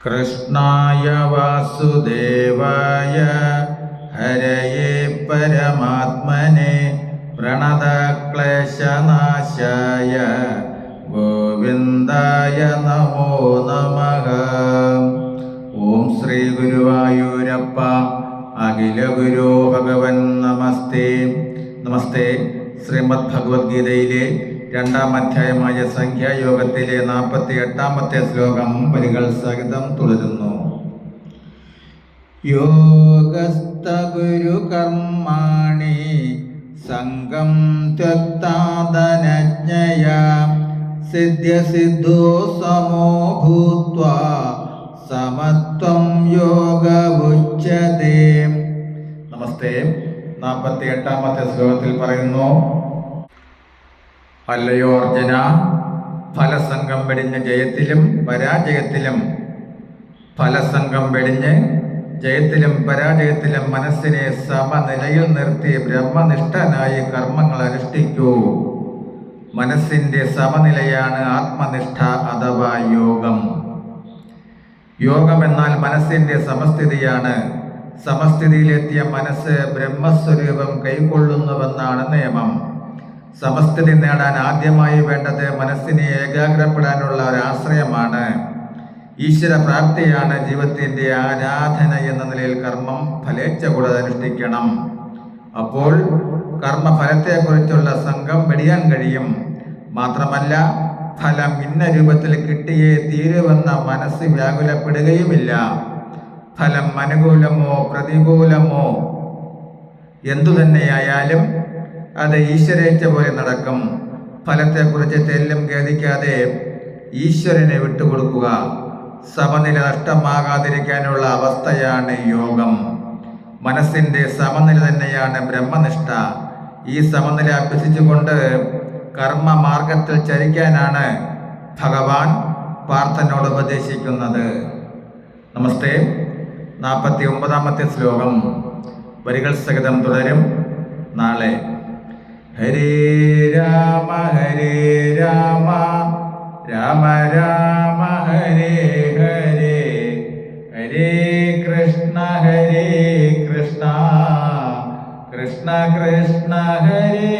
കൃഷ്ണായ വാസുദേവായ ഹരയേ പരമാത്മനെ പ്രണതക്ലേശനാശായ ഗോവിന്ദായ നമോ നമഃ. ഓം ശ്രീ ഗുരുവായൂരപ്പ അഖില ഗുരു ഭഗവൻ നമസ്തേ. നമസ്തേ. ശ്രീമദ് ഭഗവത്ഗീതയിലെ 2-ാം അധ്യായമായ സംഖ്യായോഗത്തിലെ 48-ാമത്തെ ശ്ലോകം വരികൾ സഹിതം തുടരുന്നു. യോഗസ്ഥ ഗുരു കർമാണി സംഗം ത്യക്താദനജ്ഞയ സിദ്ധ്യസിദ്ധോ സമോ ഭൂത്വാ സമത്വം യോഗമുച്യതേ. നമസ്തേ. 48-ാമത്തെ ശ്ലോകത്തിൽ പറയുന്നു: അല്ലയോ അർജുന, ഫലസംഘം വെടിഞ്ഞ് ജയത്തിലും പരാജയത്തിലും ഫലസംഘം വെടിഞ്ഞ് ജയത്തിലും പരാജയത്തിലും മനസ്സിനെ സമനിലയിൽ നിർത്തി ബ്രഹ്മനിഷ്ഠനായി കർമ്മങ്ങൾ അനുഷ്ഠിക്കൂ. മനസ്സിൻ്റെ സമനിലയാണ് ആത്മനിഷ്ഠ അഥവാ യോഗം. യോഗം എന്നാൽ മനസ്സിൻ്റെ സമസ്ഥിതിയാണ്. സമസ്ഥിതിയിലെത്തിയ മനസ്സ് ബ്രഹ്മസ്വരൂപം കൈക്കൊള്ളുന്നുവെന്നാണ് നിയമം. സമസ്ഥിതി നേടാൻ ആദ്യമായി വേണ്ടത് മനസ്സിനെ ഏകാഗ്രപ്പെടാനുള്ള ഒരാശ്രയമാണ്. ഈശ്വര പ്രാപ്തിയാണ് ജീവിതത്തിൻ്റെ ആരാധന എന്ന നിലയിൽ കർമ്മം ഫലേച്ഛ കൂടാതെ അനുഷ്ഠിക്കണം. അപ്പോൾ കർമ്മഫലത്തെക്കുറിച്ചുള്ള സംഘം വെടിയാൻ കഴിയും. മാത്രമല്ല, ഫലം ഇന്ന രൂപത്തിൽ കിട്ടിയേ തീരുവെന്ന മനസ്സ് വ്യാകുലപ്പെടുകയുമില്ല. ഫലം അനുകൂലമോ പ്രതികൂലമോ എന്തുതന്നെയായാലും അത് ഈശ്വരേച്ഛ പോലെ നടക്കും. ഫലത്തെക്കുറിച്ച് തെല്ലും ഖേദിക്കാതെ ഈശ്വരനെ വിട്ടുകൊടുക്കുക. സമനില നഷ്ടമാകാതിരിക്കാനുള്ള അവസ്ഥയാണ് യോഗം. മനസ്സിൻ്റെ സമനില തന്നെയാണ് ബ്രഹ്മനിഷ്ഠ. ഈ സമനില അഭ്യസിച്ചുകൊണ്ട് കർമ്മമാർഗത്തിൽ ചരിക്കാനാണ് ഭഗവാൻ പാർത്ഥനോട് ഉപദേശിക്കുന്നത്. നമസ്തേ. 49-ാമത്തെ ശ്ലോകം വരികൾ സഹിതം തുടരും. നാളെ. ഹരേ രാമ രാമ രാമ ഹരേ ഹരേ, ഹരേ കൃഷ്ണ കൃഷ്ണ കൃഷ്ണ ഹരേ